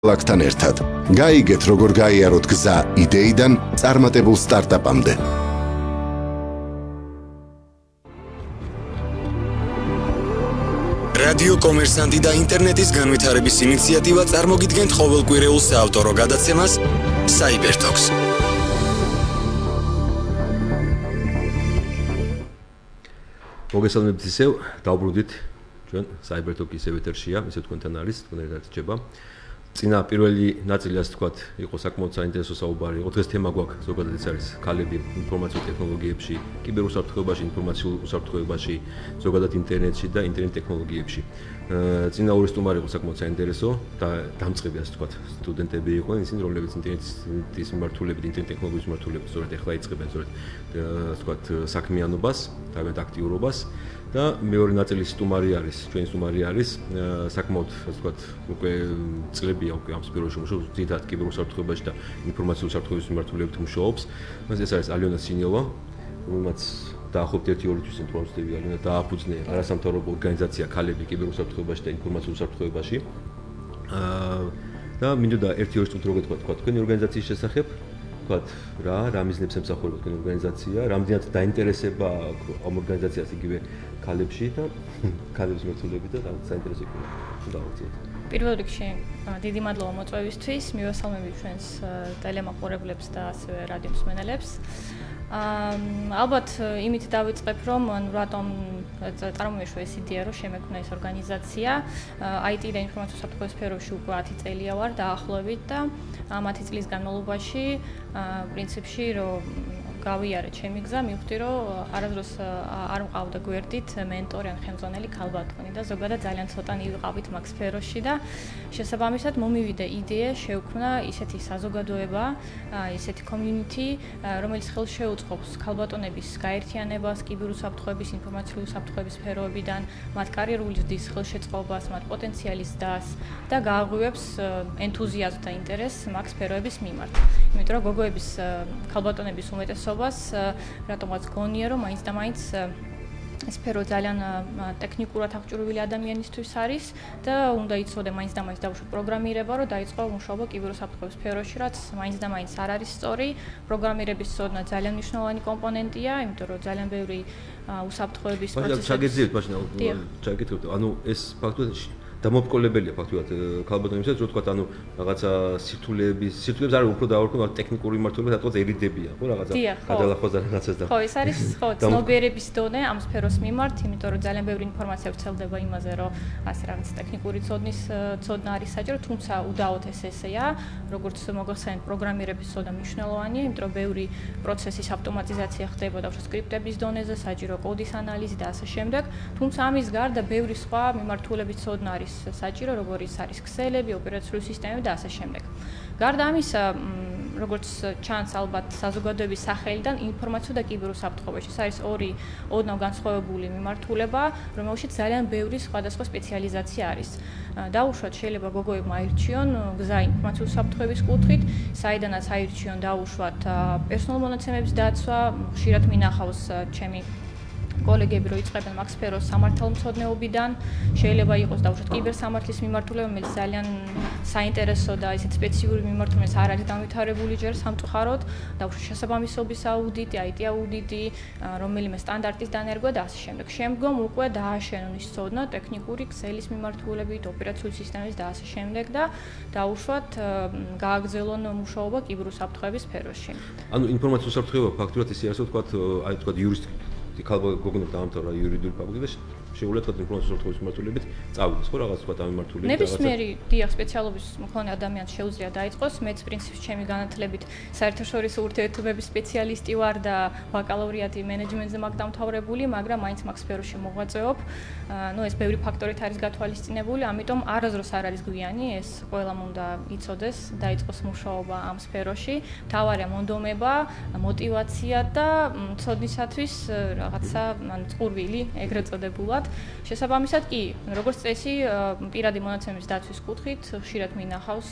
ლაკთან ერთად. გაიგეთ, როგორ გაიაროთ გზა იდეიდან წარმატებულ სტარტაპამდე. რადიო კომერსანტი და ინტერნეტის განვითარების ინიციატივა წარმოგიდგენთ ყოველკვირეულ საავტორო გადაცემას Cybertalks. მოგესალმებით ისევ, დავბრუნდით ჩვენ Cybertalk ისევ ეთერშია, ისე თქვენთან არის, თქვენ ერთად რჩება. წინა პირველი ნაწილი ასე თქვათ, იყო საკმაოდ საინტერესო საუბარი. იყო დღეს თემა გვაქვს, ზოგადად ეს არის ქალები ინფორმაციულ ტექნოლოგიებში, კიბერუსაფრთხოებაში, ინფორმაციულ უსაფრთხოებაში, ზოგადად ინტერნეტში და ინტერნეტ ტექნოლოგიებში. წინა ორი სტუმარი იყო საკმაოდ საინტერესო და დამწყები ასე თქვათ, სტუდენტები იყვნენ, ისინი რომლებიც ინტერნეტის მიმართულებით, ინტერნეტ ტექნოლოგიის მიმართულებით სწორედ ახლა იწყებენ სწორედ ასე თქვათ საქმიანობას, თავად აქტიურობას. და მეორე ნაწილი სტუმარი არის, ჩვენი სტუმარი არის, საკმაოდ ასე ვთქვათ, უკვე წლებია უკვე ამ სფეროში მუშაობს, ძირითადად კიბერუსაფრთხოებაში და ინფორმაციულ უსაფრთხოების მიმართულებით მუშაობს. ეს არის ალიონა სინიოვა, რომელმაც დაახლოებით 1-2 თვის ინფორმაციები ალიონა დააფუძნე არასამთავრობო ორგანიზაცია ქალები კიბერუსაფრთხოებაში და ინფორმაციულ უსაფრთხოებაში. და მინდოდა 1-2 წუთი როგორ თქვა თქვენი ორგანიზაციის შესახებ. რა მიზნებს ემსახურება თქვენი ორგანიზაცია, რამდენად დაინტერესება ამ ორგანიზაციას იგივე ქალებში და ქალების მიმართულებით და საინტერესო იქნება. დავუძიეთ. პირველ რიგში დიდი მადლობა მოწვევისთვის, მივესალმები ჩვენს ტელემაყურებლებს და ასევე რადიო მსმენელებს. ალბათ იმით დავიწყებ, რომ რატომ წარმოიშვა ეს იდეა, რომ შემექმნა ეს ორგანიზაცია. IT და ინფორმაციის უსაფრთხოების სფეროში უკვე 10 წელია ვარ დაახლოებით და ამ 10 წლის განმავლობაში პრინციპში რომ გავიარე ჩემი გზა, მივხვდი რომ არასდროს არ მყავდა გვერდით მენტორი ან ხელმძღვანელი ქალბატონი და ზოგადად ძალიან ცოტანი ვიყავით მაგ სფეროში და შესაბამისად მომივიდა იდეა შევქმნა ისეთი საზოგადოება, ისეთი community, რომელიც ხელს შეუწყობს ქალბატონების გაერთიანებას, კიბერუსაფრთხოების, ინფორმაციულ უსაფრთხოების სფეროებიდან, მათ კარიერული ზრდის ხელშეწყობას, მათ პოტენციალის დასს და გააღვივებს ენთუზიაზმს და ინტერესს მაგ სფეროების მიმართ. იმიტომ რომ გოგოების ქალბატონების უმეტესობას რატომაც გონია რომ მაინც და მაინც სფერო ძალიან ტექნიკურად აღჭურვილი ადამიანისთვის არის და უნდა იცოდე მაინც და მაინც დაუშვათ პროგრამირება, რომ დაიწყო მუშაობა კიბერუსაფრთხოების სფეროში, რაც მაინც და მაინც არ არის სწორი. პროგრამირების ცოდნა ძალიან მნიშვნელოვანი კომპონენტია, იმიტომ რომ ძალიან ბევრი უსაფრთხოების პროცესები. ჩაგეძიებთ მაშინ, ჩაგეკითხებთ, ანუ ეს ფაქტობრივად დამოპყრობლებელია ფაქტობრივად ქალბატონებისაც, რომ თქვა, ანუ რაღაცა სირთულეებს არ უფრო დაառქვი, მაგრამ ტექნიკური მიმართულებით რატოც ერიდებია, ხო, რაღაცა გადალახვას და რაღაცას და. ხო, ეს არის ხო, ცნობიერების დონე ამ სფეროს მიმართ, იმიტომ რომ ძალიან ბევრი ინფორმაცია ვრცელდება იმაზე, რომ ასე რაღაც ტექნიკური ცოდნა არის საჭირო, თუმცა უდაოდ ესეა, როგორც მოგახსენეთ, პროგრამირების ცოდნა მნიშვნელოვანია, იმიტომ რომ ბევრი პროცესის ავტომატიზაცია ხდება დაუშვათ სკრიპტების დონეზე, საჭირო კოდის ანალიზი და ასე შემდეგ, თუმცა ამის გარდა ბევრი სხვა მიმართულების ცოდნა არის საჭირო, როგორც არის ქსელები, ოპერაციული სისტემები და ასე შემდეგ. გარდა ამისა, როგორც ჩანს ალბათ საზოგადოების სახელიდან ინფორმაცია და კიბერუსაფრთხოებაში. ეს არის ორი ოდნავ განსხვავებული მიმართულება, რომელშიც ძალიან ბევრი სხვადასხვა სპეციალიზაცია არის. დაუშვათ შეიძლება გოგოებმა აირჩიონ გზა ინფორმაციის უსაფრთხოების კუთხით, საიდანაც აირჩიონ დაუშვათ პერსონალურ მონაცემების დაცვა, ხშირად მინახავს ჩემი კოლეგები რო იწყებენ მაგ სფეროს სამართალმცოდნეობიდან, შეიძლება იყოს დაუშვათ კიბერსამართლის მიმართულება, რომელიც ძალიან საინტერესო და ისეთ სპეციფიური მიმართულებით არ არის განვითარებული ჯერ სამწუხაროდ, დაუშვათ შესაბამისობის აუდიტი, IT აუდიტი, რომელიმე სტანდარტის დანერგვა და ასე შემდეგ. შემდგომ უკვე დააშენონ ის ცოდნა ტექნიკური ქსელის მიმართულებით, ოპერაციული სისტემის და ასე შემდეგ და დაუშვათ გააგრძელონ მუშაობა კიბერუსაფრთხოების სფეროში. ანუ ინფორმაციის უსაფრთხოება ფაქტურად ისე არის, თქვათ, აი თქვათ იურისტი ქალბატონებმა დაამთავრა იურიდიული ფაკულტეტი და შეუძლია თქვათ ინფორმაციის უსაფრთხოების მიმართულებით წავიდეს, ხო, რაღაც თქვათ ამ მიმართულებით რაღაცა. ნებისმიერი დიახ სპეციალობის მქონე ადამიანს შეუძლია დაიწყოს. მეც პრინციპში ჩემი განათლებით საერთაშორისო ურთიერთობების სპეციალისტი ვარ და ბაკალავრიატი მენეჯმენტზე მაქვს დამთავრებული, მაგრამ მაინც მაგ სფეროში მოღვაწეობ. ეს ბევრი ფაქტორით არის გათვალისწინებული, ამიტომ არასდროს არ არის გვიანი, ეს ყველამ უნდა იცოდეს, დაიწყოს მუშაობა ამ სფეროში. მთავარია მონდომება, мотиваცია და ცოდნისათვის რაღაცა წყურვილი ეგრეთ წოდებულად. შესაბამისად კი, როგორც წესი, პირადი მონაცემების დაცვის კუთხით ხშირად მინახავს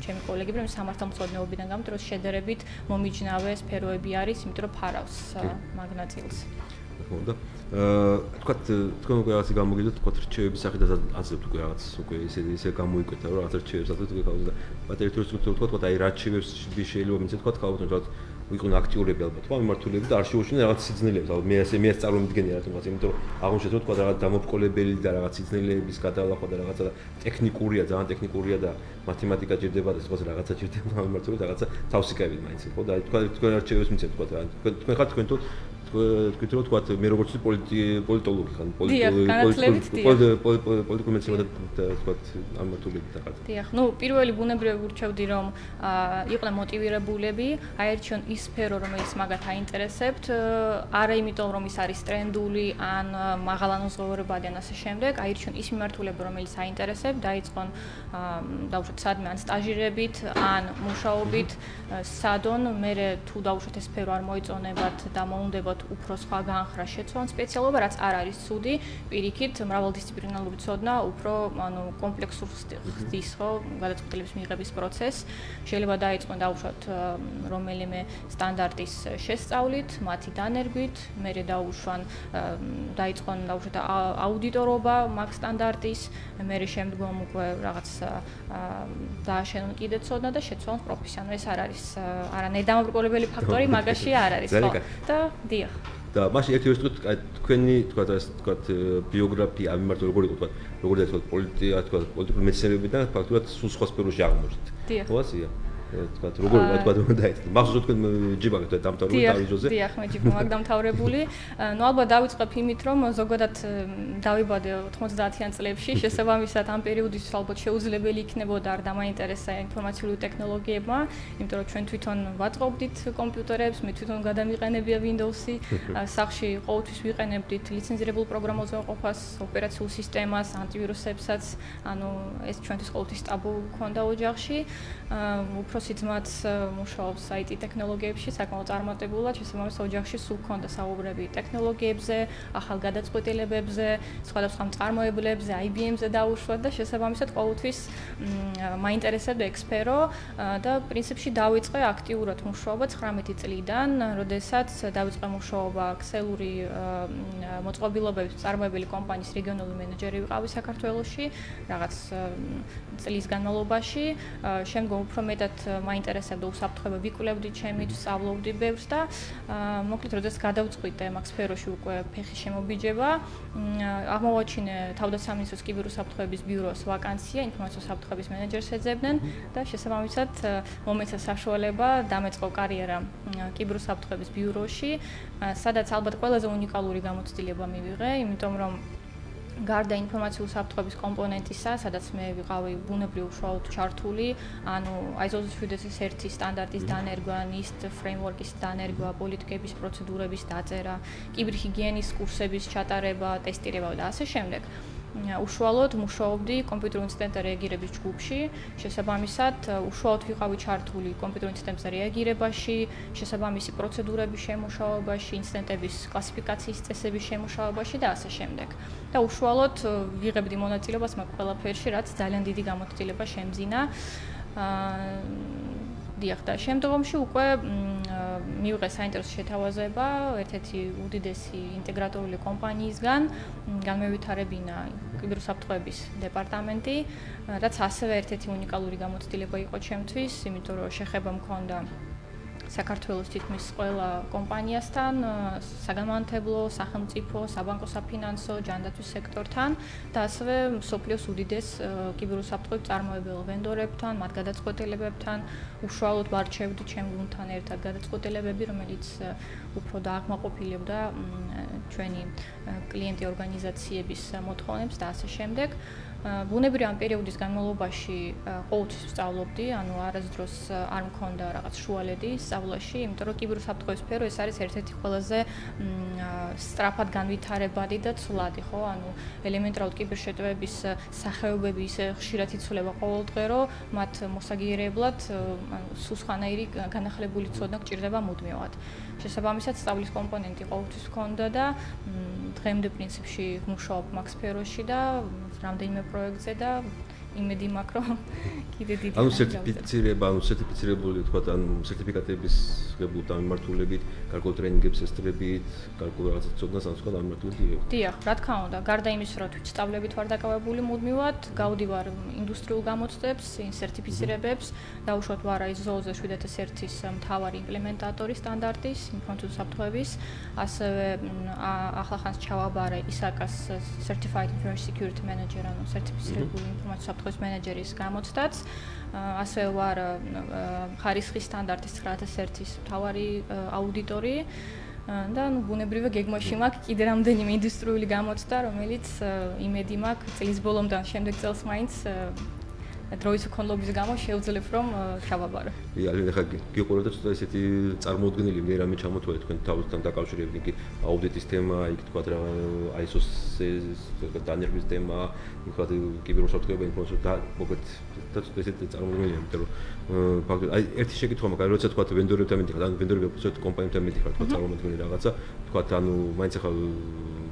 ჩემი კოლეგები, რომ სამართალმცოდნეობიდან გამომდინარე, რომ შედარებით მომიჯნავე სფეროები არის, იმიტომ რომ ფარავს მაგ ნაწილს. ხოდა თქვათ თქვენ უკვე რაღაც გამოგიდოთ, თქვათ რჩევების სახით აძლევთ უკვე რაღაც უკვე ისე გამოიკვეთა რომ რაღაც რჩევებს აძლევთ უკვე გავუზდა. მათ ერთ-ერთ თქვათ აი რა რჩევებს შეიძლება მიცეთ თქვათ ხალხთან რაღაც ვიყონ აქტიურები ალბათ, ხო, მიმართულები და არ შეუშინე რაღაც სიძნელეებს. ალბათ მე წარმომიდგენია რატომღაც, იმიტომ რომ აღმოჩნდა თქვათ რაღაც დამოპყრობელი და რაღაც სიძნელეების გადალახვა და რაღაცა ტექნიკურია, ძალიან ტექნიკურია და მათემატიკა ჭირდება და სხვა რაღაცა ჭირდება მიმართულებით რაღაცა თავსიკავით მაინც, ხო და თქვენ რჩევებს მიცეთ თქვათ რა. თქვენ ხართ თქვენ თქვით რომ თქვათ მე როგორც პოლიტოლოგი ხარ, პოლიტიკურ მეცნიერებად თქვათ ამართულებით ხართ. დიახ, ну პირველი ბუნებრივად ვურჩევდი რომ იყვნენ მოტივირებულები, აერჩიონ ის სფერო რომელიც მაგათ აინტერესებთ, არა იმიტომ რომ ის არის ტრენდული ან მაღალანაზღაურებადი ან ასე შემდეგ, აერჩიონ ის მიმართულება რომელიც აინტერესებთ, დაიწყონ დაუშვათ სადმე ან სტაჟირებით, ან მუშაობით, სადონ მე თუ დაუშვათ ეს სფერო არ მოიწონებათ და მოუნდებათ უფრო სხვა განხრა შეცვალონ სპეციალობა, რაც არ არის ცუდი, პირიქით მრავალდისციპლინარული ცოდნა უფრო კომპლექსურ ხდის, ხო, გადაწყვეტილების მიღების პროცესს. შეიძლება დაიწყონ დაუშვათ რომელიმე სტანდარტის შესწავლით, მათი დანერგვით, მერე დაიწყონ დაუშვათ აუდიტორობა მაგ სტანდარტის, მერე შემდგომ უკვე რაღაც დააშენონ კიდე ცოდნა და შეცვალონ პროფესია. ეს არ არის არანაირი დამაბრკოლებელი ფაქტორი მაგაში არ არის, ხო? და დიახ. და მაშინ ერთი ვთქვით, თქვენი თქვათ ეს თქვათ ბიოგრაფია ამ მიმართულებით როგორ იყო თქვათ, როგორ თქვათ პოლიტიკურ მეცნიერებიდან ფაქტურად სულ სხვა სფეროში აღმოჩნდით. ხო ასია? თქვათ როგორ თქვათ დაიწყეთ. მახსოვს თქვენ ჯიბაგეთ დამთავრებული დავიჯოზე. დიახ, მე ჯიბ მაგ დამთავრებული. ნუ ალბათ დავიწყებ იმით, რომ ზოგადად დავიბადე 90-იან წლებში, შესაბამისად ამ პერიოდის ალბათ შეუძლებელი იქნებოდა არ დამაინტერესა ინფორმაციული ტექნოლოგიებმა, იმიტომ რომ ჩვენ თვითონ ვაწყობდით კომპიუტერებს, მე თვითონ გადამიყენებია Windows-ი, სახში ყოველთვის ვიყენებდით ლიცენზირებულ პროგრამაზე ოპერაციულ სისტემას, ანტივირუსებსაც, ანუ ეს ჩვენთვის ყოველთვის ტაბუ ქონდა ოჯახში. უფროსი ძმაც მუშაობს IT ტექნოლოგიებში, საკმაოდ წარმატებულად, შესაბამისად ოჯახში სულ ქონდა საუბრები ტექნოლოგიებზე, ახალ გადაწყვეტილებებზე, სხვადასხვა მწარმოებლებზე, IBM-ზე დაუშვათ და შესაბამისად ყოველთვის მაინტერესებდა ეგ სფერო და პრინციპში დავიწყე აქტიურად მუშაობა 19 წლიდან, როდესაც დავიწყე მუშაობა ქსელური მოწყობილობების მწარმოებელი კომპანიის რეგიონული მენეჯერი ვიყავი საქართველოში, რაღაც წლის განმავლობაში, შემდგომ უფრო მეტად მაინტერესებდა უსაფრთხოება, ვიკვლევდი ჩემით, სწავლობდი ბევრს და მოკლედ როდესაც გადავწყვიტე მაგ სფეროში უკვე ფეხი შემობიჯება, აღმოვაჩინე თავდაცვის კიბერუსაფრთხოების ბიუროს ვაკანსია, ინფორმაციის საფრთხების მენეჯერს ეძებდნენ და შესაბამისად მომეცა საშუალება დამეწყო კარიერა კიბერუსაფრთხოების ბიუროში, სადაც ალბათ ყველაზე უნიკალური გამოცდილება მივიღე, იმიტომ რომ გარდა ინფორმაციული საფრთხების კომპონენტისა, სადაც მე ვიყავი ბუნებრივ უშუალოდ ჩართული, ანუ ISO 27001 სტანდარტის დანერგვა, NIST ფრეიმვორკის დანერგვა, პოლიტიკების პროცედურების დაწერა, კიბერჰიგიენის კურსების ჩატარება, ტესტირება და ასე შემდეგ. უშუალოდ მუშაობდი კომპიუტერულ ინციდენტზე რეაგირების ჯგუფში, შესაბამისად უშუალოდ ვიყავი ჩართული კომპიუტერულ ინციდენტზე რეაგირებაში, შესაბამისი პროცედურების შემუშავებაში, ინციდენტების კლასიფიკაციის წესების შემუშავებაში და ასე შემდეგ. და უშუალოდ ვიღებდი მონაწილეობას მაგ ყველაფერში, რაც ძალიან დიდი გამოცდილება შემძინა. დიახ, და შემდგომში უკვე მივიღე საინტერესო შეთავაზება ერთ-ერთი უდიდესი ინტეგრატორული კომპანიისგან, განმევითარებინა კიბერუსაფრთხოების დეპარტამენტი, რაც ასევე ერთ-ერთი უნიკალური გამოცდილება იყო ჩემთვის, იმიტომ რომ შეხება მქონდა საქართველოს თითქმის ყველა კომპანიასთან, საგანმანათლებლო, სახელმწიფო, საბანკო საფინანსო, ჯანდაცვის სექტორთან და ასევე მსოფლიოს უდიდეს კიბერუსაფრთხოების მწარმოებელ ვენდორებთან, მათ გადაწყვეტილებებთან, უშუალოდ ვარჩევდი ჩემ გუნდთან ერთად გადაწყვეტილებები, რომელიც უფრო დააკმაყოფილებდა ჩვენი კლიენტი ორგანიზაციების მოთხოვნებს და ასე შემდეგ. ბუნებრივი ამ პერიოდის განმავლობაში ყოველთვის ვსწავლობდი, ანუ არასდროს არ მქონდა რაღაც შუალედი სწავლაში, იმიტომ რომ კიბერუსაფრთხოების სფერო ეს არის ერთ-ერთი ყველაზე სწრაფად განვითარებადი და ცვლადი, ხო? ანუ ელემენტარულად კიბერშეტევების სახეობები ისე ხშირად იცვლება ყოველდღე, რომ მათ მოსაგიერებლად სულ სხვანაირი განახლებული ცოდნა გჭირდება მუდმივად. შესაბამისად, სწავლის კომპონენტი ყოველთვის ჰქონდა და დღემდე პრინციპში ვმუშაობ მაგ სფეროში და რამდენიმე პროექტზე და იმედი მაქვს, რომ კიდე დიდი ანუ სერტიფიცირება, ანუ სერტიფიცირებული თქვა, ანუ სერტიფიკატების ღებულობთ ამიმართულებით, გარკვეულ ტრენინგებს ესწრებით, გარკვეულ რაღაცა ცოდნას ანუ თქვა ამიმართულებით. დიახ, რა თქმა უნდა, გარდა იმის, რომ თვითსწავლებით ვარ დაკავებული მუდმივად, გავდივარ ინდუსტრიულ გამოცდებს, სერტიფიცირებებს, დაუშვათ ვარ ISO-ზე 7001-ის მთავარი იმპლემენტატორი სტანდარტის, ინფორმაციული საფრთხეების, ასევე ახლახანს ჩავაბარე ISAC-ას Certified Information Security Manager, ანუ სერტიფიცირებული ინფორმაციული საფრთხეების მენეჯერის გამოცდაც, ასევე ვარ ხარისხის სტანდარტის 9001-ის მთავარი აუდიტორი. და ნუ ბუნებრივია გეგმაში მაქვს კიდე რამდენიმე ინდუსტრიული გამოცდა, რომელიც იმედი მაქვს წლის ბოლომდან შემდეგ წელს მაინც დროის უქონლობის გამო შევძლებ რომ ჩავაბარო. ძალიან ხა გიყურებთ ცოტა ესეთი წარმოუდგენელი მე რამე ჩამოთვალე თქვენ თავისთან დაკავშირებით კი აუდიტის თემა, იქ თქვა რა ISO-ს დანერგვის თემა, იქ თქვა კიბერუსაფრთხეობა ინფორმაცია და მოგეთ და ცოტა ესეთი წარმოუდგენელია, იმიტომ რომ ფაქტობრივად აი ერთი შეკითხვა მაქვს, როცა თქვა ვენდორებთან მიდიხარ, ანუ ვენდორები უბრალოდ კომპანიებთან მიდიხარ, თქვა წარმოუდგენელი რაღაცა, თქვა ანუ მაინც ახლა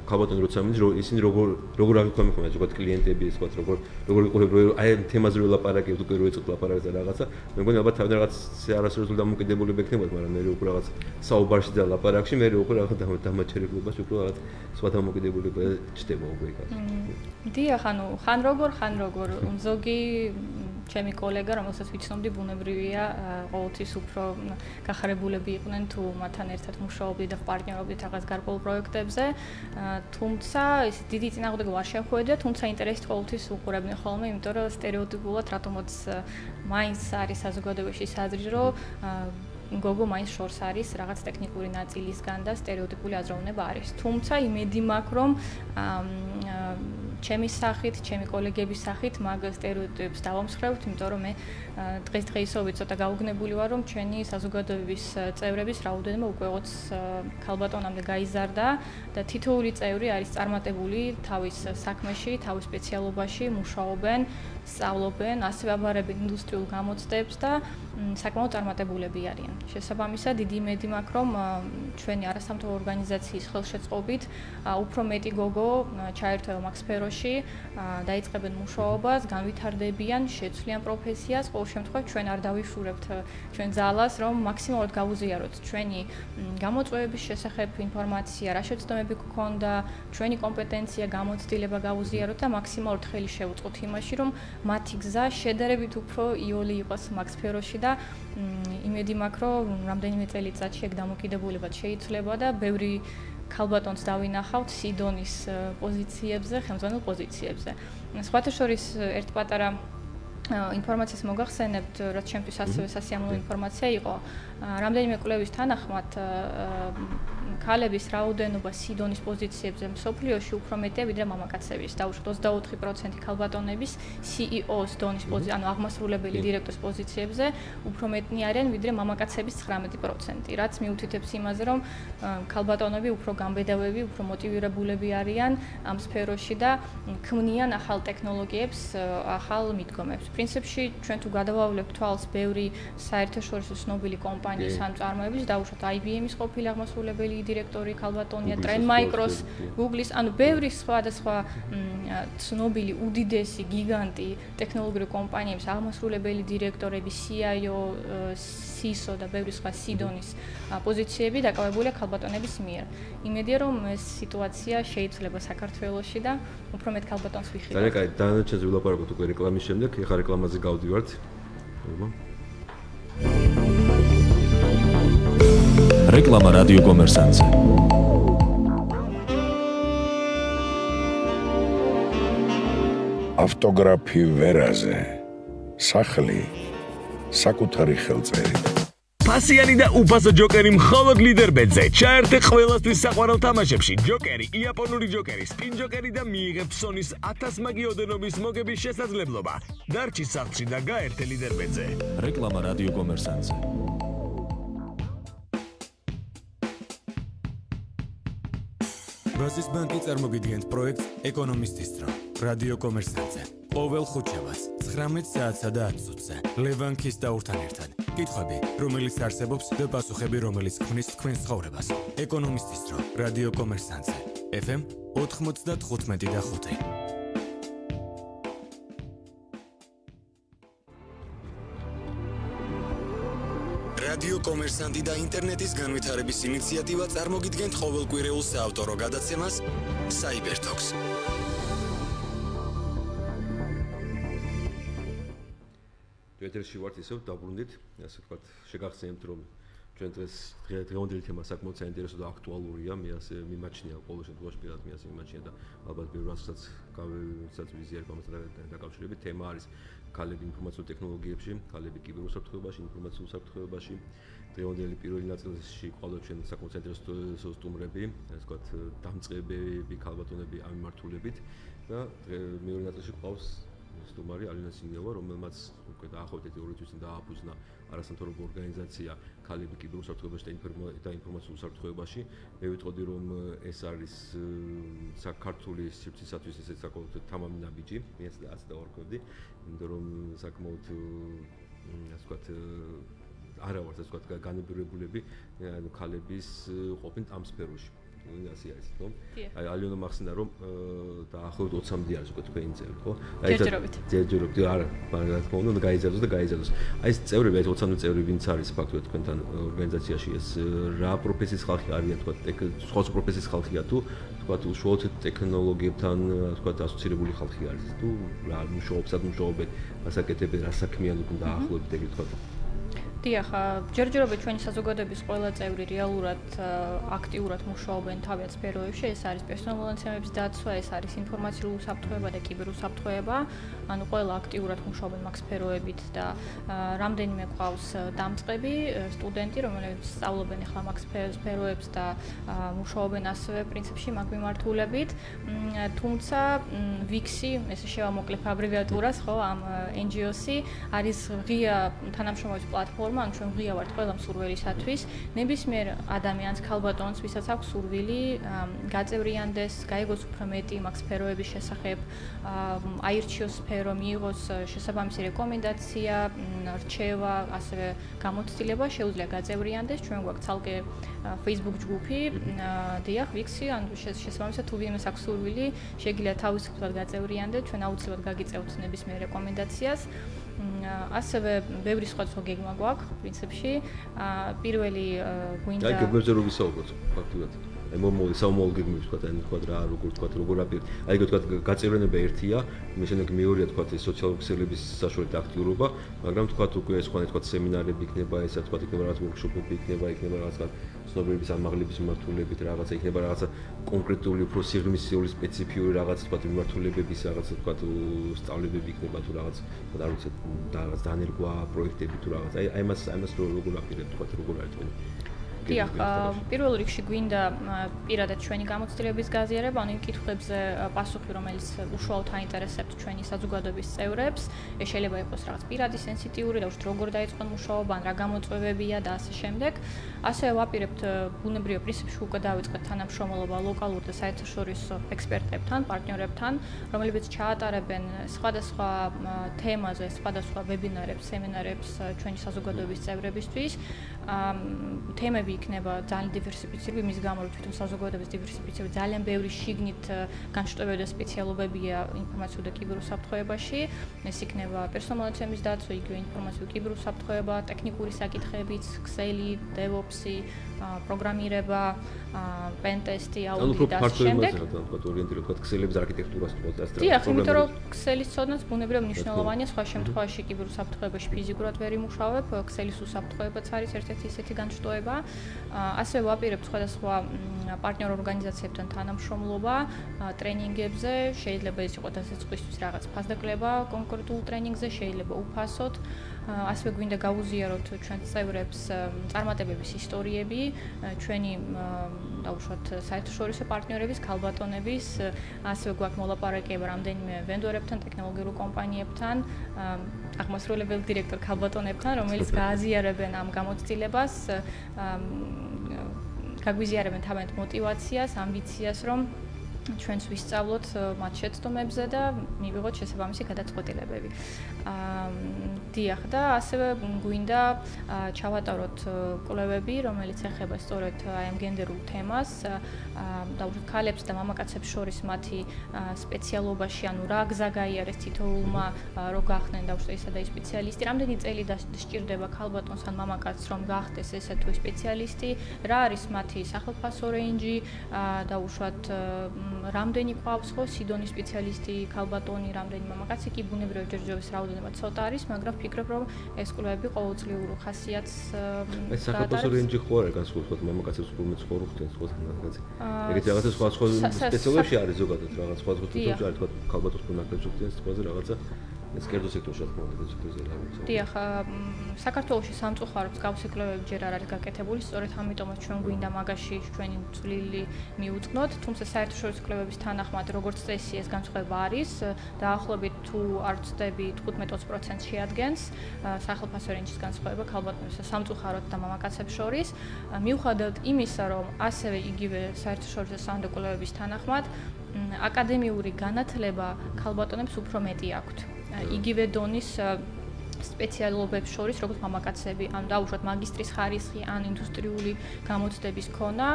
ქალბატონი როცა მინდის რომ ისინი როგორ აღიქვამენ ხოლმე ზოგადად კლიენტები ეს თქვა როგორ იყურებენ აი თემაზე რო ლაპარაკებთ უკვე რო ეწოთ ლაპარაკს და რაღაცა მე მგონი ალბათ თავიდან რაღაც არასრულ დამოკიდებულება ექნებათ მაგრამ მე უკვე რაღაც საუბარში და ლაპარაკში მე უკვე რაღაც დამაჩერებლობას უკვე რაღაც სხვა დამოკიდებულება ჩდება უკვე იქ. დიახ, ანუ ხან როგორ ზოგი ჩემი კოლეგა, რომელსაც ვიცნობდი, ბუნებრივია, ყოველთვის უფრო გახარებულები იყვნენ თუ მათთან ერთად მუშაობდით და პარტნიორობდით რაღაც გარკვეულ პროექტებზე. თუმცა ეს დიდი წინააღმდეგობა არ შეხვედრია, თუმცა ინტერესით ყოველთვის უყურებდნენ ხოლმე, იმიტომ რომ სტერეოტიპულად რატომაც მაინც არის საზოგადოებაში საზრი, რომ გოგო მაინც შორს არის რაღაც ტექნიკური ნაწილისგან და სტერეოტიპული აზროვნება არის. თუმცა იმედი მაქვს, რომ ჩემი სახით, ჩემი კოლეგების სახით მაგ სტერეოტიპებს დავამსხვრევთ, იმიტომ რომ მე დღესდღეობით ცოტა გაუგნებული ვარ, რომ ჩვენი საზოგადოების წევრების რაოდენობა უკვე 20 ქალბატონამდე გაიზარდა და თითოეული წევრი არის წარმატებული თავის საქმეში, თავის სპეციალობაში, მუშაობენ, სწავლობენ, ასევე აბარებენ ინდუსტრიულ გამოცდებს და საკმაოდ წარმატებულები არიან. შესაბამისად, დიდი იმედი მაქვს, რომ ჩვენი არასამთავრობო ორგანიზაციის ხელშეწყობით უფრო მეტი გოგო ჩაერთვება მაგ სფეროში, დაიწყებენ მუშაობას, განვითარდებიან, შეცვლიან პროფესიას. ყოველ შემთხვევაში ჩვენ არ დავიშურებთ ჩვენ ძალას, რომ მაქსიმალურად გავუზიაროთ ჩვენი გამოწვევების შესახებ ინფორმაცია, რა შეცდომები გქონდა, ჩვენი კომპეტენცია, გამოცდილება გავუზიაროთ და მაქსიმალურად ხელი შევუწყოთ იმაში, რომ მათი გზა შედარებით უფრო იოლი იყოს მაგ სფეროში და იმედი მაქვს, რომ რამდენიმე წელიწადში ეგ დამოკიდებულებაც შეიცვლება და ბევრი ქალბატონს დავინახავთ სიდონის პოზიციებზე, ხელმძღვანელ პოზიციებზე. სხვათა შორის ერთ პატარა ინფორმაციას მოგახსენებთ, რაც ჩემთვის ასევე სასიამოვნო ინფორმაცია იყო. რამდენიმე კვლევის თანახმად ქალების რაოდენობა სიდონის პოზიციებზე მსოფლიოში უფრო მეტია ვიდრე მამაკაცების. დაუშვათ 24% ქალბატონების CEO-ს დონის პოზიციაზე, ანუ აღმასრულებელი დირექტორის პოზიციებზე უფრო მეტნი არიან ვიდრე მამაკაცების 19%, რაც მიუთითებს იმაზე, რომ ქალბატონები უფრო გამბედავები, უფრო მოტივირებულები არიან ამ სფეროში და ქმნიან ახალ ტექნოლოგიებს, ახალ მიდგომებს. პრინციპში ჩვენ თუ გადავავლებთ თვალს ბევრი საერთაშორისო ცნობილი კომპანიის ან წარმოების, დაუშვათ IBM-ის ყოფილი აღმასრულებელი დირექტორი ქალბატონია, Trend Micros, Google-ის, ანუ ბევრი სხვადასხვა ცნობილი უდიდესი გიგანტი ტექნოლოგიური კომპანიების აღმასრულებელი დირექტორები, CIO, CISO და ბევრი სხვა სიდონის პოზიციები დაკავებულია ქალბატონების მიერ. იმედია, რომ ეს სიტუაცია შეიცვლება საქართველოში და უფრო მეტ ქალბატონს ვიხილავთ. ძალიან კაი, დანარჩენზე ვილაპარაკოთ უკვე რეკლამის შემდეგ, ეხლა რეკლამაზე გავდივართ. რეკლამა რადიო კომერსანტზე. ავტოგრაფი ვერაზე. სახლი საკუთარი ხელწერით. ფასიანი და უფასო ჯოკერი მხოლოდ ლიდერბეტზე. ჩაერთე ყველასთვის საყვარელ თამაშებში. ჯოკერი, იაპონური ჯოკერი, სპინ ჯოკერი და მიიღებ სონის 1000 მაგი ოდენობის მოგების შესაძლებლობა. დარჩი სახლში და გაერთე ლიდერბეტზე. რეკლამა რადიო კომერსანტზე. ბაზის ბანკი წარმოგიდგენთ პროექტს ეკონომისტის დრო. რადიო კომერსანტზე. ყოველ ხუთშაბათს 19 საათსა და 10 წუთზე. ლევანქის დაურთან ერთად. კითხვები, რომელიც არსებობს და პასუხები, რომელიც ქმნის თქვენს ცხოვრებას. ეკონომისტის დრო. რადიო კომერსანტზე. FM 95 და 5. რადიო კომერსანტი და ინტერნეტის განვითარების ინიციატივა წარმოგიდგენთ ყოველკვირეულ საავტორო გადაცემას Cybertalks. ეთერში ვართ ისევ დაბრუნდით, ასე ვთქვათ, შეგახსენებთ რომ ჩვენ დღევანდელი თემა საკმაოდ საინტერესო და აქტუალურია, მე ასე მიმაჩნია ყოველ შემთხვევაში პირადად მე ასე მიმაჩნია და ალბათ ბევრ რასაც ვიზიარ გამოსწრებით დაკავშირებით თემა არის ქალები ინფორმაციულ ტექნოლოგიებში, ქალები კიბერუსაფრთხოებაში, ინფორმაციულ საფრთხოებაში. დღევანდელი პირველი ნაწილში ყავდა ჩვენ საკმაოდ საინტერესო სტუმრები, ასე ვთქვათ, დამწყებები, ქალბატონები ამ მიმართულებით და მეორე ნაწილში ყავს სტუმარი ალინა სინიავა, რომელმაც უკვე დაახლოებით 2 წუთი დააფუძნა არასამთავრობო ორგანიზაცია ქალები კიბერუსაფრთხოებაში და ინფორმაციულ საფრთხოებაში. მე ვიტყოდი, რომ ეს არის საქართველოს სივრცისათვის ესეც საკმაოდ თამამი ნაბიჯი, მე ასე დავარქვევდი, იმიტომ რომ საკმაოდ ასე ვთქვათ არა ვართ ასე ვთქვათ განებირებულები ქალების ყოფნით ამ სფეროში. ასე არის, ხო? აი ალიონა მახსენდა რომ დაახლოებით 20-მდე არის უკვე თქვენი წევრი, ხო? ჯერჯერობით. არა, რა თქმა უნდა, გაიზარდოს. აი ეს წევრები, აი 20-მდე წევრი ვინც არის ფაქტობრივად თქვენთან ორგანიზაციაში, ეს რა პროფესიის ხალხი არიან, თქვა, სხვა პროფესიის ხალხია თუ თქვა უშუალოდ ტექნოლოგიებთან, თქვა, ასოცირებული ხალხი არის თუ რა მუშაობს, მუშაობენ, ასაკეთებენ, რა საქმიან უკვე დაახლოებით ეგრე თქვა. დიახ, ჯერჯერობით ჩვენი საზოგადოების ყველა წევრი რეალურად აქტიურად მუშაობენ თავიანთ სფეროებში, ეს არის პერსონალური ცნებების დაცვა, ეს არის ინფორმაციული უსაფრთხოება და კიბერუსაფრთხოება, ანუ ყველა აქტიურად მუშაობენ მაგ სფეროებით და რამდენიმე ყავს დამწყები, სტუდენტი, რომლებიც სწავლობენ ახლა მაგ სფეროებს და მუშაობენ ასევე პრინციპში მაგ მიმართულებით, თუმცა VIX-ი, ესე შევამოკლებ აბრევიატურას, ხო, ამ NGO-ს-ი არის ღია თანამშრომლობის პლატფორმა, ან ჩვენ ღია ვართ ყველა მსურველისათვის, ნებისმიერ ადამიანს, ქალბატონს, ვისაც აქვს სურვილი, გაწევრიანდეს, გაიგოს უფრო მეტი მაგ სფეროების შესახებ, აირჩიოს სფერო, მიიღოს შესაბამისი რეკომენდაცია, რჩევა, ასევე გამოცდილება, შეუძლია გაწევრიანდეს, ჩვენ გვაქვს ცალკე Facebook ჯგუფი, დიახ, VIX-ი, ან შესაბამისად თუ ვინმეს აქვს სურვილი, შეგიძლია თავისუფლად გაწევრიანდეთ, ჩვენ აუცილებლად გაგიწევთ ნებისმიერ რეკომენდაციას. ასევე ბევრი სხვა გეგმა გვაქვს პრინციპში. პირველი გვინდა აი გეგმებზე ვისაუბროთ ფაქტურად. აი მომავალ გეგმებს თქვა, ან თქვა რა როგორ თქვა, როგორ აპირ. აი თქვა გაწევრიანება ერთია, მესამე მეორეა თქვა ეს სოციალური ქსელების საშუალებით აქტიურობა, მაგრამ თქვა უკვე სხვა თქვა სემინარები იქნება, ესა თქვა იქნება რაღაც ვორქშოპები იქნება რაღაცა ცნობიერების ამაღლების მიმართულებით რაღაცა იქნება რაღაცა კონკრეტული უფრო სიღრმისეული სპეციფიური რაღაც თქვა მიმართულებების რაღაცა თქვა სწავლებები იქნება თუ რაღაც არ ვიცი რაღაც დანერგვა პროექტები თუ რაღაც აი ამას როგორ აპირებთ თქვა როგორ არის თქვენი დიახ, პირველ რიგში გვინდა პირადად ჩვენი გამოცდილების გაზიარება, ანუ იმ კითხვებზე პასუხი, რომელიც უშუალოდ აინტერესებთ ჩვენი საზოგადოების წევრებს. ეს შეიძლება იყოს რაღაც პირადი სენსიტიური, და უშუალოდ როგორ დაიწყონ მუშაობა, ან რა გამოწვევებია და ასე შემდეგ. ასევე ვაპირებთ ბუნებრივ პრინციპში უკვე დავიწყეთ თანამშრომლობა ლოკალურ და საერთაშორისო ექსპერტებთან, პარტნიორებთან, რომლებიც ჩაატარებენ სხვადასხვა თემაზე, სხვადასხვა ვებინარებს, სემინარებს ჩვენი საზოგადოების წევრებისთვის. თემები იქნება ძალიან დივერსიფიცირებული, მის გამო რომ თვითონ საზოგადოების დივერსიფიცირება ძალიან ბევრი შიგნით განშტოებები და სპეციალობებია ინფორმაციულ და კიბერუსაფრთხოებაში. ეს იქნება პერსონალური ცნების დაცვა, იგივე ინფორმაციული კიბერუსაფრთხოება, ტექნიკური საკითხებიც, ქსელი, DevOps-ი, პროგრამირება, პენტესტი, აუდიტი და ასე შემდეგ. ანუ უფრო ფართო ორიენტირება თქვა ქსელების არქიტექტურას თქვა და ასე. დიახ, იმიტომ რომ ქსელის ცოდნაც ბუნებრივად მნიშვნელოვანია, სხვა შემთხვევაში კიბერუსაფრთხოებაში ფიზიკურად ვერ იმუშავებ, ქსელის უსაფრთხოებაც არის ერთ-ერთი ისეთი განშტოება. ასევე ვაპირებთ სხვადასხვა პარტნიორ ორგანიზაციებთან თანამშრომლობა ტრენინგებზე, შეიძლება ეს იყოს დასაწყისისთვის რაღაც ფასდაკლება კონკრეტულ ტრენინგზე, შეიძლება უფასოდ. ასევე გვინდა გავუზიაროთ ჩვენ წევრებს წარმატებების ისტორიები, ჩვენი დაუშვათ საერთაშორისო პარტნიორების, ქალბატონების, ასევე გვაქვს მოლაპარაკება რამდენიმე ვენდორებთან, ტექნოლოგიურ კომპანიებთან, აღმასრულებელ დირექტორ ქალბატონებთან, რომელიც გააზიარებენ ამ გამოცდილებას, გაგვიზიარებენ თავიანთ мотивაციას, ამბიციას, რომ ჩვენს ვისწავლოთ მათ შეცდომებზე და მივიღოთ შესაბამისი გადაწყვეტილებები. დიახ და ასევე გვინდა ჩავატაროთ კვლევები, რომელიც ეხება სწორედ აი ამ გენდერულ თემას, დაუშვათ ქალებს და მამაკაცებს შორის მათი სპეციალობაში, ანუ რა გზა გაიარეს თითოეულმა, რო გახდნენ დაუშვათ ისა და ის სპეციალისტი, რამდენი წელი დასჭირდება ქალბატონს ან მამაკაცს, რომ გახდეს ესე თუ სპეციალისტი, რა არის მათი სახელმწიფო რეინჯი, დაუშვათ რამდენი ყავს ხო სიდონის სპეციალისტი ქალბატონი, რამდენი მამაკაცი კი ბუნებრივი ჯერჯერობის რაოდენობა ცოტა არის, მაგრამ ვფიქრობ, რომ ეს კვლევები ყოველწლიურ ხასიათს ეს სახელმწიფო რეინჯი ხო არა განსხვავებით მამაკაცებს უფრო მეც ხო ხდენ სხვა რაღაცა. ეგეთი რაღაცა სხვა სპეციალობებში არის ზოგადად რაღაც სხვა თვითონ არის თქვა ქალბატონს ფუნაქებს ხდენ სხვაზე რაღაცა ეს კერძო სექტორში რა თქმა უნდა სექტორზე არის. დიახ, საქართველოში სამწუხაროდ მსგავსი კვლევები ჯერ არ არის გაკეთებული, სწორედ ამიტომაც ჩვენ გვინდა მაგაში ჩვენი წვლილი მიუძღვნოთ, თუმცა საერთაშორისო კვლევების თანახმად როგორც წესი ეს განსხვავება არის, დაახლოებით თუ არ ვცდები 15-20% შეადგენს სახელმწიფო რეინჯის განსხვავება ქალბატონებს სამწუხაროდ და მამაკაცებს შორის, მიუხედავად იმისა, რომ ასევე იგივე საერთაშორისო სანდო კვლევების თანახმად აკადემიური განათლება ქალბატონებს უფრო მეტი აქვთ. იგივე დონის სპეციალობებს შორის, როგორც მამაკაცები, ან დაუშვათ მაგისტრის ხარისხი, ან ინდუსტრიული გამოცდების ქონა,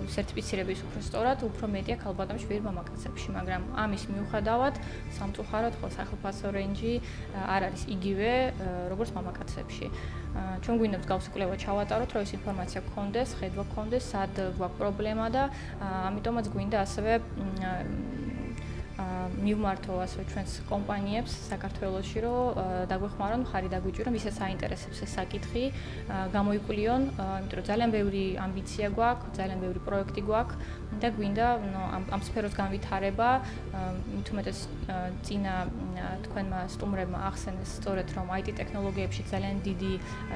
სერტიფიცირების უფრო სწორად, უფრო მეტია ქალბატონებში ვიდრე მამაკაცებში, მაგრამ ამის მიუხედავად, სამწუხაროდ ხო სახელმწიფო რეინჯი არ არის იგივე, როგორც მამაკაცებში. ჩვენ გვინდა მსგავსი კვლევა ჩავატაროთ, რომ ეს ინფორმაცია გქონდეს, ხედვა გქონდეს, სად გვაქვს პრობლემა და ამიტომაც გვინდა ასევე მივმართო ასევე ჩვენს კომპანიებს საქართველოში, რომ დაგვეხმარონ, მხარი დაგვიჭირონ, ვისაც აინტერესებს ეს საკითხი, გამოიკვლიონ, იმიტომ რომ ძალიან ბევრი ამბიცია გვაქვს, ძალიან ბევრი პროექტი გვაქვს და გვინდა ამ სფეროს განვითარება, მით უმეტეს წინა თქვენმა სტუმრებმა ახსენეს სწორედ, რომ IT ტექნოლოგიებში ძალიან დიდი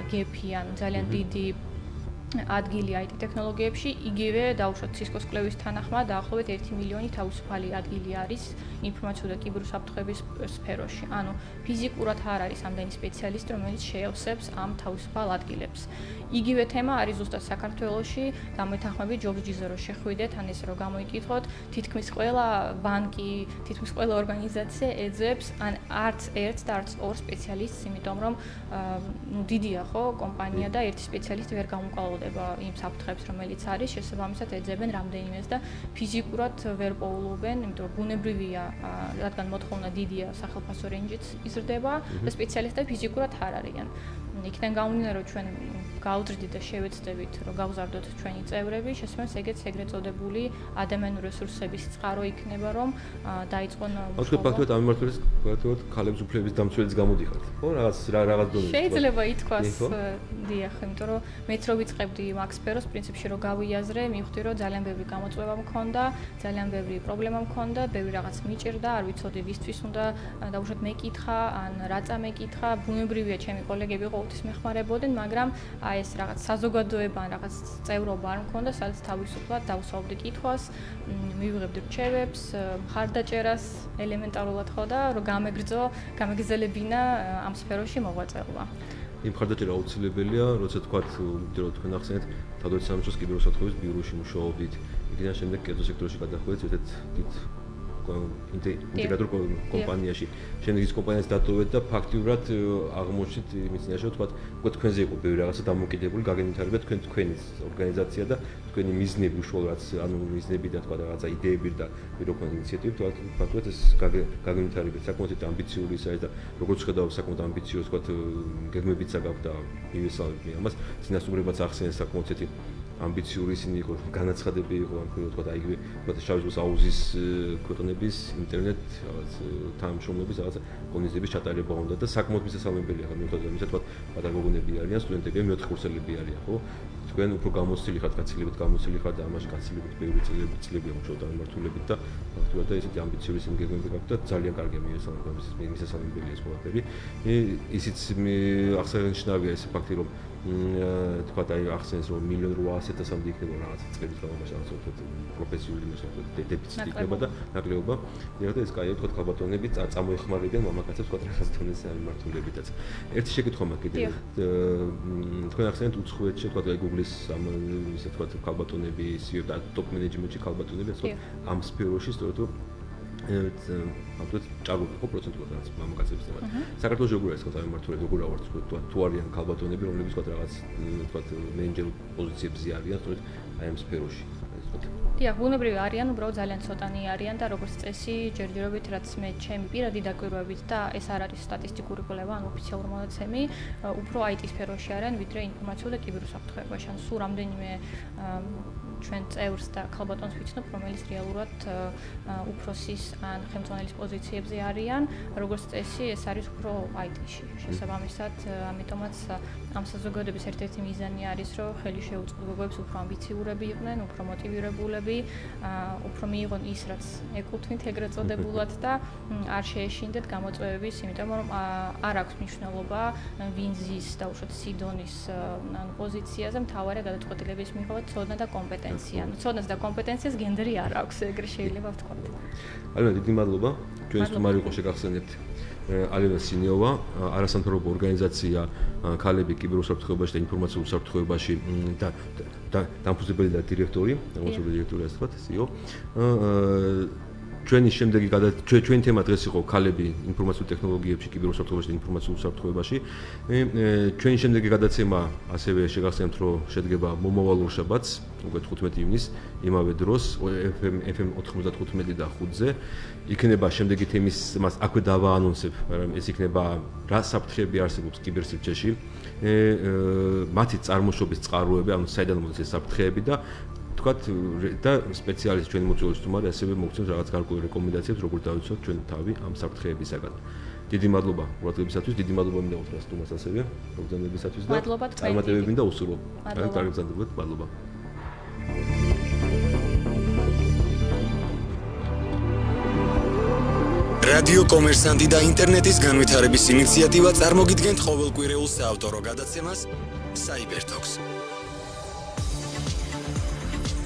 გეფი, ან ძალიან დიდი ადგილი IT ტექნოლოგიებში, იგივე დაუშვათ Cisco-s კვლევის თანახმად დაახლოებით 1 მილიონი თავისუფალი ადგილი არის ინფორმაციული და კიბერუსაფრთხოების სფეროში. ანუ ფიზიკურად არ არის ამდენი სპეციალისტი, რომელიც შეავსებს ამ თავისუფალ ადგილებს. იგივე თემა არის ზუსტად საქართველოში, გამეთანხმებით JobsJiz-ზე რო შეხვიდეთ, ან ესე რო გამოიკითხოთ, თითქმის ყველა ბანკი, თითქმის ყველა ორგანიზაცია ეძებს ან არც ერთ და არც ორ სპეციალისტს, იმიტომ რომ დიდია ხო კომპანია და ერთი სპეციალისტი ვერ გამოკვალდება იმ საფრთხეებს, რომელიც არის, შესაბამისად ეძებენ რამდენიმეს და ფიზიკურად ვერ პოულობენ, იმიტომ რომ ბუნებრივია, რადგან მოთხოვნა დიდია, სახელმწიფო რეინჯიც იზრდება და სპეციალისტები ფიზიკურად არ არიან. იქიდან გამომდინარე, რომ ჩვენ გავძრდით და შევეცდებით, რომ გავზარდოთ ჩვენი წევრები, შესაბამისად ეგეც ეგრეთ წოდებული ადამიანური რესურსების წყარო იქნება, რომ დაიწყონ მუშაობა. ფაქტობრივად ამ მიმართულებით ფაქტობრივად ქალების უფლებების დამცველიც გამოდიხართ. ხო, რაღაც დონეზე. შეიძლება ითქვას, დიახ, იმიტომ რომ მეც რო ვიწყებდი მაგ სფეროს, პრინციპში რო გავიაზრე, მივხვდი, რომ ძალიან ბევრი გამოწვევა მქონდა, ძალიან ბევრი პრობლემა მქონდა, ბევრი რაღაც მიჭირდა, არ ვიცოდი ვისთვის უნდა დაუშვათ მეკითხა, ან რა წამეკითხა, ბუნებრივია ჩემი კოლეგები ყოველთვის მეხმარებოდნენ, მაგრამ აი ეს რაღაც საზოგადოება ან რაღაც წევრობა არ მქონდა, სადაც თავისუფლად დავსვავდი კითხვას, მივიღებდი რჩევებს, მხარდაჭერას ელემენტარულად ხო და რომ გამეგრძელებინა ამ სფეროში მოღვაწეობა. იმ მხარდაჭერა აუცილებელია, როცა თქვათ, რომ თქვენ ახსენეთ, თავდაცვის სამინისტროს კიბერუსაფრთხოების ბიუროში მუშაობდით, იქიდან შემდეგ კერძო სექტორში გადახვედით, ერთ დიდ ინტეგრატორ კომპანიაში. შემდეგ ის კომპანიას დატოვეთ და ფაქტიურად აღმოჩნდით იმის წინაშე, თქვათ, თქვენზე იყო ბევრი რაღაცა დამოკიდებული, გაგენვითარებათ თქვენი ორგანიზაცია და თქვენი მიზნები უშუალოდ, ანუ მიზნები და თქვათ რაღაცა იდეები და პიროქონ ინიციატივები, თქვათ, ფაქტობრივად ეს გაგენვითარებათ საკმაოდ ამბიციური ის არის და როგორც ხედავ საკმაოდ ამბიციოზ, თქვათ, გეგმებიც აქვს და მივესალმები ამას. წინასწრებაც ახსენეს საკმაოდ ამბიციური ისინი იყო, განაცხადები იყო, ან თქვათ, აი იგივე, თქვათ, შავი ზღვის აუზის ქვეყნების ინტერნეტ რაღაც თანამშრომლობის რაღაც კონდიციების ჩატარება უნდა და საკმაოდ მისასალმებელია, მიუხედავად იმისა, თქვათ, პედაგოგები არიან, სტუდენტები, მეოთხეურსელები არიან, ხო? თქვენ უფრო გამოცდილი ხართ, გაცილებით გამოცდილი ხართ და ამაში გაცილებით ბევრი წლებია მუშაობთ ამ მიმართულებით და ფაქტობრივად ესეთი ამბიციური გეგმები გაქვთ და ძალიან კარგია მისასალმებელია ეს ყველაფერი. ისიც ახსენებშნავია ეს ფაქტი, რომ თქვათ აი ახსენეს რომ 1.800.000-მდე იქნება რაღაც წლების განმავლობაში რაღაც პროფესიული დეფიციტი იქნება და ნაკლებობა. ეხლა ეს კაია თქვათ ქალბატონები წამოეხმარებიან მამაკაცებს თქვათ რაღაც დონეზე მიმართულებითაც. ერთი შეკითხვა მაქვს კიდე. თქვენ ახსენეთ უცხოეთში თქვათ აი Google-ის ამ ისე თქვათ ქალბატონები, CEO და top management-ში ქალბატონები ასე ამ სფეროში სწორედ ამიტომ ჭარბობი ხო პროცენტულად რაღაც მამაკაცების თემად. საქართველოს როგორ არის თქვათ ამართულები, როგორ ავარ თუ არიან ქალბატონები, რომლებიც თქვათ რაღაც თქვათ მენეჯერ პოზიციებზე არიან სწორედ აი ამ სფეროში. დიახ, ბუნებრივი არიან, უბრალოდ ძალიან ცოტანი არიან და როგორც წესი, ჯერჯერობით რაც მე ჩემი პირადი დაკვირვებით და ეს არ არის სტატისტიკური კვლევა, ან ოფიციალური მონაცემი, უფრო IT სფეროში არიან, ვიდრე ინფორმაციულ და კიბერუსაფრთხოებაში. ან სულ რამდენიმე ჩვენ წევრს და ქალბატონს ვიცნობ, რომელიც რეალურად უფროსის ან ხელმძღვანელის პოზიციებზე არიან, როგორც წესი, ეს არის უფრო IT-ში. შესაბამისად, ამიტომაც ამ საზოგადოების ერთ-ერთი მიზანი არის, რომ ხელი შეუწყო გოგოებს უფრო ამბიციურები იყვნენ, უფრო მოტივირებულები, უფრო მიიღონ ის, რაც ეკუთვნით ეგრეთ წოდებულად და არ შეეშინდეთ გამოწვევების, იმიტომ რომ არ აქვს მნიშვნელობა ვინ ზის და უშუალოდ სიდონის ან პოზიციაზე, მთავარია გადაწყვეტილების მიღება ცოდნა და კომპეტენცია. ცოდნას და კომპეტენციას გენდერი არ აქვს, ეგრე შეიძლება ვთქვათ. ალენა, დიდი მადლობა. ჩვენი სტუმარი იყო შეგახსენებთ ალენა სინიოვა, არასამთავრობო ორგანიზაცია ქალები კიბერუსაფრთხოებაში და ინფორმაციულ უსაფრთხოებაში და დამფუძნებელი და დირექტორი, აღმოსავლური დირექტორი ასე ვთქვათ, CEO. ჩვენი შემდეგი ჩვენი თემა დღეს იყო ქალები ინფორმაციულ ტექნოლოგიებში, კიბერუსაფრთხოებაში და ინფორმაციულ უსაფრთხოებაში. ჩვენი შემდეგი გადაცემა ასევე შეგახსენებთ, რომ შედგება მომავალ შაბათს, უკვე 15 ივნისს, იმავე დროს FM 95 და 5-ზე. იქნება შემდეგი თემის მას აქვე დავაანონსებ, მაგრამ ეს იქნება რა საფრთხეები არსებობს კიბერსივრცეში, მათი წარმოშობის წყაროები, ანუ საიდან მოდის ეს საფრთხეები და თქვათ და სპეციალისტი ჩვენი მოწვეული სტუმარი ასევე მოგცემს რაღაც გარკვეულ რეკომენდაციებს, როგორ დავიცვათ ჩვენ თავი ამ საფრთხეებისაგან. დიდი მადლობა ყურადღებისათვის, დიდი მადლობა მინდა უთხრა სტუმარს ასევე პროგრამებისათვის და წარმატებები და უსურვო. კარგი გრძელდება, მადლობა. რადიო კომერსანტი და ინტერნეტის განვითარების ინიციატივა წარმოგიდგენთ ყოველკვირეულ საავტორო გადაცემას Cyber Talks.